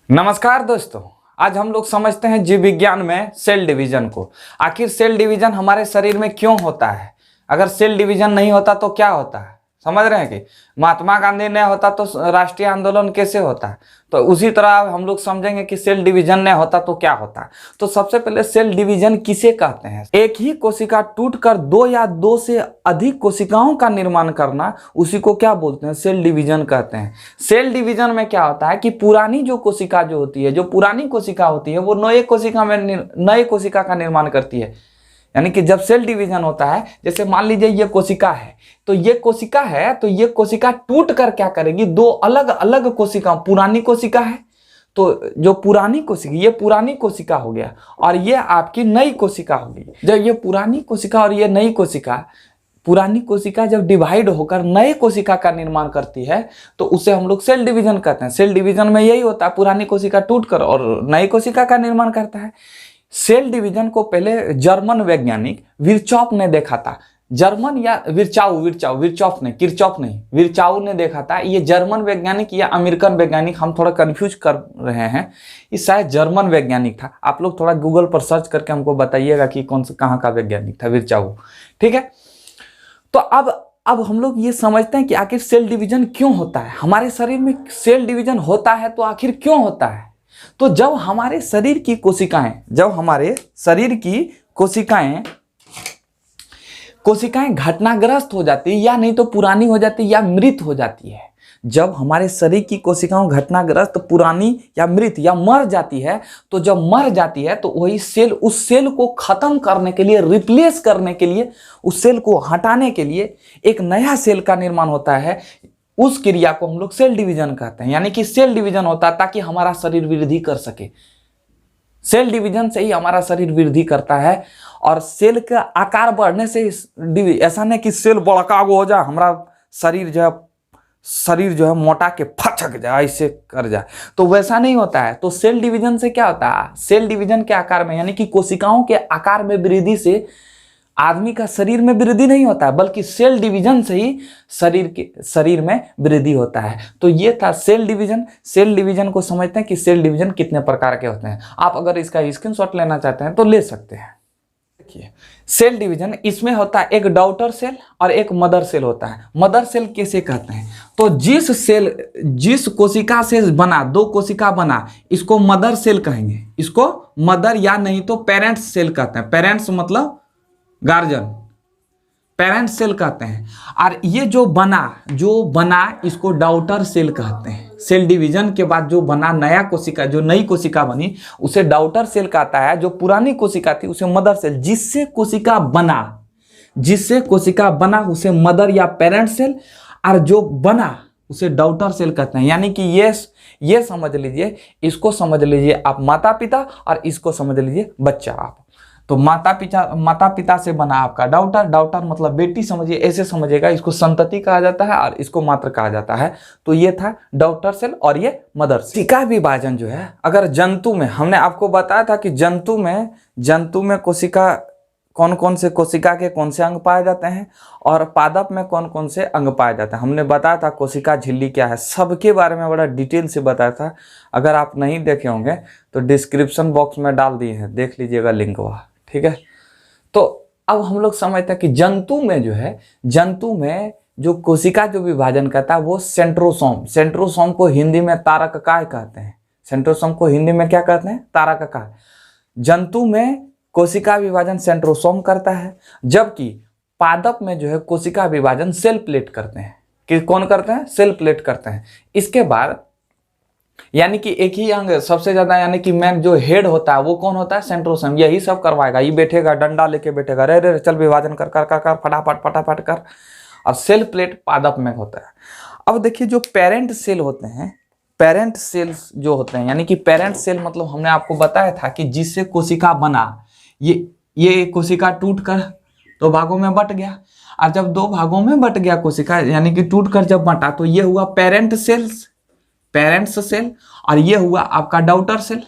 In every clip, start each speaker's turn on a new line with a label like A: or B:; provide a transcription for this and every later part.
A: नमस्कार दोस्तों, आज हम लोग समझते हैं जीव विज्ञान में सेल डिवीजन को। आखिर सेल डिवीजन हमारे शरीर में क्यों होता है? अगर सेल डिवीजन नहीं होता तो क्या होता है? समझ रहे हैं कि महात्मा गांधी नहीं होता तो राष्ट्रीय आंदोलन कैसे होता है? तो उसी तरह हम लोग समझेंगे कि सेल डिवीजन नहीं होता तो क्या होता है। तो सबसे पहले सेल डिवीजन किसे कहते हैं? एक ही कोशिका टूटकर दो या दो से अधिक कोशिकाओं का निर्माण करना, उसी को क्या बोलते हैं? सेल डिवीजन कहते हैं। सेल डिवीजन में क्या होता है कि पुरानी जो कोशिका जो होती है, जो पुरानी कोशिका होती है, वो नए कोशिका का निर्माण करती है। यानी कि जब सेल डिवीजन होता है, जैसे मान लीजिए ये कोशिका है, तो ये कोशिका है, तो ये कोशिका टूट कर क्या करेगी? दो अलग अलग कोशिका, पुरानी कोशिका है तो जो पुरानी कोशिका, ये पुरानी कोशिका हो गया और ये आपकी नई कोशिका होगी। जब ये पुरानी कोशिका और ये नई कोशिका, पुरानी कोशिका जब डिवाइड होकर नए कोशिका का निर्माण करती है तो उसे हम लोग सेल डिवीजन कहते हैं। सेल डिवीजन में यही होता है, पुरानी कोशिका टूटकर और नई कोशिका का निर्माण करता है। सेल डिवीजन को पहले जर्मन वैज्ञानिक विर्चॉफ ने देखा था। जर्मन या विर्चॉफ नहीं, विर्चाउ ने देखा था। ये जर्मन वैज्ञानिक या अमेरिकन वैज्ञानिक, हम थोड़ा कंफ्यूज कर रहे हैं। ये शायद जर्मन वैज्ञानिक था। आप लोग थोड़ा गूगल पर सर्च करके हमको बताइएगा कि कौन सा कहाँ का वैज्ञानिक था विर्चाउ। ठीक है, तो अब हम लोग ये समझते हैं कि आखिर सेल डिवीजन क्यों होता है। हमारे शरीर में सेल डिवीजन होता है तो आखिर क्यों होता है? तो जब हमारे शरीर की कोशिकाएं घटनाग्रस्त हो जाती है, या नहीं तो पुरानी हो जाती है या मृत हो जाती है। जब हमारे शरीर की कोशिकाओं घटनाग्रस्त, पुरानी या मृत या मर जाती है, तो जब मर जाती है तो वही सेल, उस सेल को खत्म करने के लिए, रिप्लेस करने के लिए, उस सेल को हटाने के लिए एक नया सेल का निर्माण होता है। उस क्रिया को हम लोग सेल डिवीजन कहते हैं। यानी कि सेल डिवीजन होता है ताकि हमारा शरीर वृद्धि कर सके। सेल डिवीजन से ही हमारा शरीर वृद्धि करता है। और सेल का आकार बढ़ने से ऐसा नहीं कि सेल बड़का हो जाए, हमारा शरीर जो है मोटा के फचक जाए, ऐसे कर जाए, तो वैसा नहीं होता है। तो सेल डिवीजन से क्या होता है? सेल डिवीजन के आकार में, यानी कि कोशिकाओं के आकार में वृद्धि से आदमी का शरीर में वृद्धि नहीं होता है, बल्कि सेल डिवीजन से ही शरीर में वृद्धि होता है। तो ये था सेल डिवीजन। सेल डिवीजन को समझते हैं कि सेल डिवीजन कितने प्रकार के होते हैं। आप अगर इसका स्क्रीनशॉट लेना चाहते हैं तो ले सकते हैं। देखिए, सेल डिवीजन इसमें होता है एक डॉटर सेल और एक मदर सेल होता है। मदर सेल कैसे कहते हैं? तो जिस कोशिका से बना, दो कोशिका बना, इसको मदर सेल कहेंगे। इसको मदर या नहीं तो पेरेंट्स सेल कहते हैं। पेरेंट्स मतलब गार्जियन, पेरेंट सेल कहते हैं। और ये जो बना इसको डॉटर सेल कहते हैं। सेल डिवीजन के बाद जो बना नया कोशिका, जो नई कोशिका बनी, उसे डॉटर सेल कहता है। जो पुरानी कोशिका थी उसे मदर सेल, जिससे कोशिका बना उसे मदर या पेरेंट सेल, और जो बना उसे डॉटर सेल कहते हैं। यानी कि ये समझ लीजिए, इसको समझ लीजिए आप माता पिता, और इसको समझ लीजिए बच्चा आप। तो माता पिता से बना आपका डॉटर मतलब बेटी, समझिए, ऐसे समझिएगा। इसको संतति कहा जाता है और इसको मात्र कहा जाता है। तो ये था डॉटर सेल और ये मदर सेल। कोशिका विभाजन जो है, अगर जंतु में, हमने आपको बताया था कि जंतु में कोशिका, कौन कौन से कोशिका के कौन से अंग पाए जाते हैं, और पादप में कौन कौन से अंग पाए जाते हैं। हमने बताया था कोशिका झिल्ली क्या है, सबके बारे में बड़ा डिटेल से बताया था। अगर आप नहीं देखे होंगे तो डिस्क्रिप्शन बॉक्स में डाल दिए हैं, देख लीजिएगा लिंक वहाँ। ठीक है, तो अब हम लोग समझते हैं कि जंतु में जो कोशिका जो विभाजन करता है वो सेंट्रोसोम को हिंदी में तारककाय कहते हैं। सेंट्रोसोम को हिंदी में क्या कहते हैं? तारककाय। जंतु में कोशिका विभाजन सेंट्रोसोम करता है, जबकि पादप में जो है कोशिका विभाजन सेल प्लेट करते हैं। कि कौन करते हैं? सेल प्लेट करते हैं। इसके बाद यानी कि एक ही अंग सबसे ज्यादा, यानी कि मैन जो हेड होता है वो कौन होता है? सेंट्रोसोम। यही सब करवाएगा। ये बैठेगा, डंडा लेके बैठेगा, रे चल विभाजन कर फटाफट कर। और सेल प्लेट पादप में होता है। अब देखिए, जो पेरेंट सेल होते हैं, पेरेंट सेल्स जो होते हैं, यानी कि पेरेंट सेल मतलब हमने आपको बताया था कि जिससे कोशिका बना, ये कोशिका टूट कर दो भागों में बट गया। और जब दो भागों में बट गया कोशिका, यानी कि टूट कर जब बटा, तो ये हुआ पेरेंट्स सेल, और ये हुआ आपका डॉटर सेल।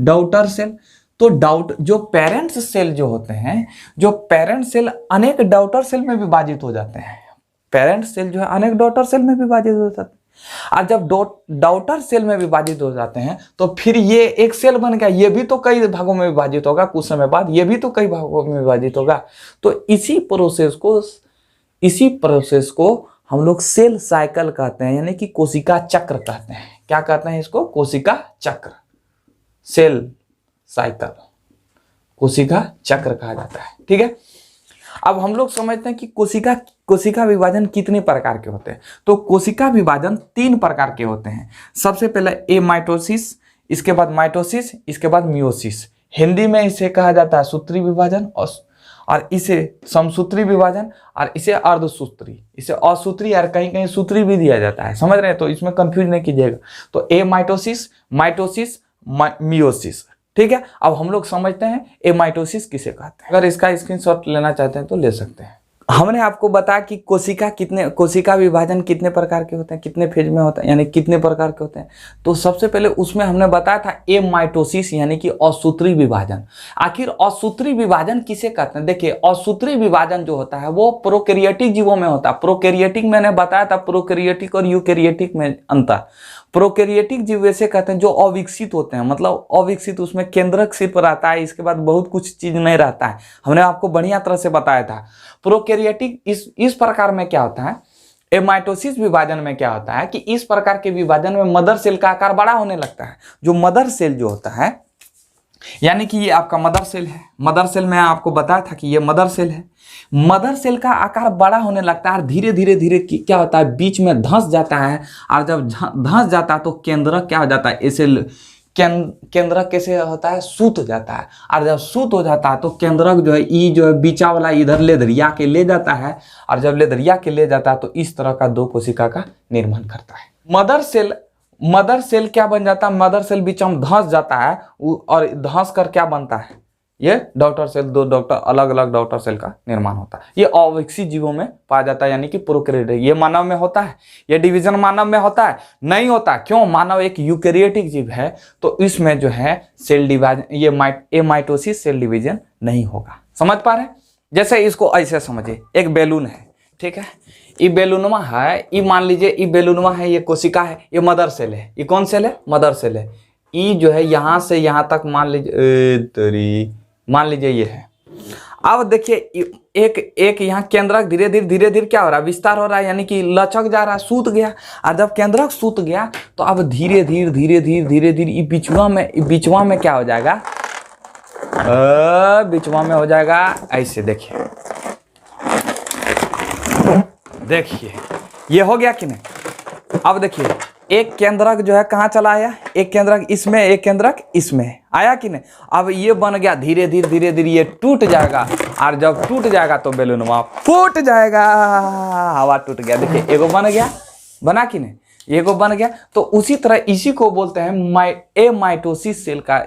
A: Daughter cell. तो जो पेरेंट्स सेल जो होते हैं, जो पेरेंट सेल अनेक डॉटर सेल में विभाजित हो जाते हैं। पेरेंट सेल जो है अनेक डॉटर सेल में विभाजित हो जाते हैं। और जब डॉटर सेल में विभाजित हो जाते हैं तो फिर ये एक सेल बन गया, ये भी तो कई भागों में विभाजित होगा, कुछ समय बाद ये भी तो कई भागों में विभाजित होगा। तो इसी प्रोसेस को हम लोग सेल साइकिल कहते हैं, यानी कि कोशिका चक्र कहते हैं। क्या कहते हैं इसको? कोशिका चक्र, सेल साइकिल, कोशिका चक्र कहा जाता है। ठीक है, अब हम लोग समझते हैं कि कोशिका विभाजन कितने प्रकार के होते हैं। तो कोशिका विभाजन 3 प्रकार के होते हैं। सबसे पहले एमाइटोसिस, इसके बाद माइटोसिस, इसके बाद मियोसिस। हिंदी में इसे कहा जाता है सूत्री विभाजन और इसे समसूत्री विभाजन और इसे अर्धसूत्री, इसे असूत्री और कहीं कहीं सूत्री भी दिया जाता है। समझ रहे हैं? तो इसमें कंफ्यूज नहीं कीजिएगा। तो एमाइटोसिस, माइटोसिस, मियोसिस। ठीक है, अब हम लोग समझते हैं एमाइटोसिस किसे कहते हैं। अगर इसका स्क्रीनशॉट लेना चाहते हैं तो ले सकते हैं। हमने आपको बताया कि कोशिका विभाजन कितने प्रकार के होते हैं, कितने फेज में होता है, यानी कितने प्रकार के होते हैं। तो सबसे पहले उसमें हमने बताया था एमाइटोसिस, यानी कि असूत्री विभाजन। आखिर असूत्री विभाजन किसे कहते हैं? देखिए, असूत्री विभाजन जो होता है वो प्रोकैरियोटिक जीवों में होता है। प्रोकैरियोटिक मैंने बताया था, प्रोकैरियोटिक और यूकैरियोटिक में अंतर। प्रोकैरियोटिक जीव वैसे कहते हैं जो अविकसित होते हैं, मतलब अविकसित, उसमें केंद्रक सिर्फ रहता है, इसके बाद बहुत कुछ चीज नहीं रहता है। हमने आपको बढ़िया तरह से बताया था। प्रोकैरियोटिक इस प्रकार में क्या होता है, एमाइटोसिस विभाजन में क्या होता है कि इस प्रकार के विभाजन में मदर सेल का आकार बड़ा होने लगता है। जो मदर सेल जो होता है, यानी कि ये आपका मदर सेल है। मदर सेल में आपको बताया था कि ये मदर सेल है। मदर सेल का आकार बड़ा होने लगता है और धीरे धीरे क्या होता है, बीच में धंस जाता है। और जब धंस जाता है तो केंद्रक क्या हो जाता है, इसे केंद्रक कैसे होता है, सूत जाता है। और जब सूत हो जाता है तो केंद्रक जो है ई जो है बीचा वाला इधर लेदरिया के ले जाता है। और जब लेदरिया के ले जाता है तो इस तरह का 2 कोशिका का निर्माण करता है। मदर सेल क्या बन जाता है, मदर सेल बीच में धंस जाता है और धंस कर क्या बनता है, ये डॉटर सेल, 2 डॉटर अलग अलग डॉटर सेल का निर्माण होता है। ये अविकसित जीवों में पाया जाता है, यानी कि प्रोकैरियोटिक। ये मानव में होता है, ये डिवीजन मानव में होता है? नहीं होता। क्यों? मानव एक यूकैरियोटिक जीव है, तो इसमें जो है सेल डिवीजन, ये एमाइटोसिस सेल डिवीजन नहीं होगा। समझ पा रहे हैं? जैसे इसको ऐसे समझिए, एक बैलून है, ठीक है, ये बैलूनमा है, ये मान लीजिए ये बैलूनमा है, ये कोशिका है, ये मदर सेल है। ये कौन सेल है? मदर सेल है। ये जो है यहां से यहां तक मान लीजिए ये है। अब देखिए एक यहाँ केंद्रक धीरे धीरे क्या हो रहा है, विस्तार हो रहा है, यानी कि लचक जा रहा है, सूत गया। और जब केंद्रक सूत गया तो अब धीरे धीरे बीचवा में क्या हो जाएगा, बीचवा में हो जाएगा ऐसे। देखिए ये हो गया कि नहीं। अब देखिए एक केंद्रक जो है कहाँ चला आया, एक केंद्रक इसमें, एक केंद्रक इसमें आया कि नहीं। अब ये बन गया, धीरे धीरे ये टूट जाएगा। और जब टूट जाएगा तो बैलूनवा फूट जाएगा, हवा टूट गया। देखिए एगो बन गया, बना कि नहीं, एगो बन गया। तो उसी तरह इसी को बोलते हैं एमाइटोसिस सेल का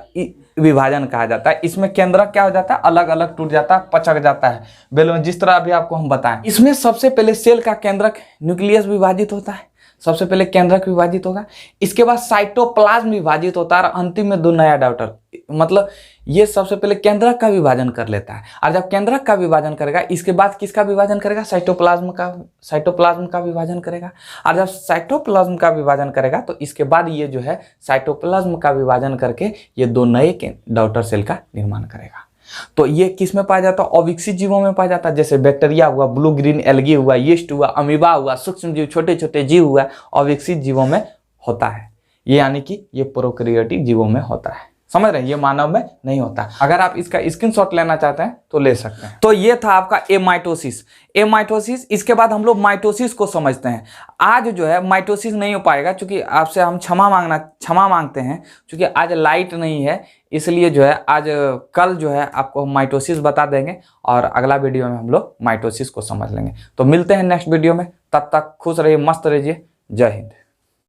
A: विभाजन कहा जाता है। इसमें केंद्रक क्या हो जाता है, अलग अलग टूट जाता है, पचक जाता है बैलून, जिस तरह अभी आपको हम बताएं। इसमें सबसे पहले सेल का केंद्रक न्यूक्लियस विभाजित होता है, सबसे पहले केंद्रक विभाजित होगा, इसके बाद साइटोप्लाज्म विभाजित होता है और अंतिम में 2 नया डॉटर, मतलब ये सबसे पहले केंद्रक का विभाजन कर लेता है। और जब केंद्रक का विभाजन करेगा इसके बाद किसका विभाजन करेगा, साइटोप्लाज्म का विभाजन करेगा। और जब साइटोप्लाज्म का विभाजन करेगा तो इसके बाद ये जो है साइटोप्लाज्म का विभाजन करके ये 2 नए डॉटर सेल का निर्माण करेगा। तो ये किस में पाया जाता है, अविकसित जीवों में पाया जाता है। जैसे बैक्टीरिया हुआ, ब्लू ग्रीन एल्गी हुआ, यीस्ट हुआ, अमीबा हुआ, सूक्ष्म जीव, छोटे छोटे जीव हुआ, अविकसित जीवों में होता है। ये यानी कि ये प्रोकैरियोटिक जीवों में होता है। समझ रहे हैं, ये मानव में नहीं होता। अगर आप इसका स्क्रीनशॉट लेना चाहते हैं तो ले सकते हैं। तो ये था आपका एमाइटोसिस। इसके बाद हम लोग माइटोसिस को समझते हैं। आज जो है माइटोसिस नहीं हो पाएगा, क्योंकि आपसे हम क्षमा मांगते हैं, क्योंकि आज लाइट नहीं है, इसलिए जो है आज कल जो है आपको माइटोसिस बता देंगे और अगला वीडियो में हम लोग माइटोसिस को समझ लेंगे। तो मिलते हैं नेक्स्ट वीडियो में, तब तक खुश रहिए, मस्त रहिए। जय हिंद।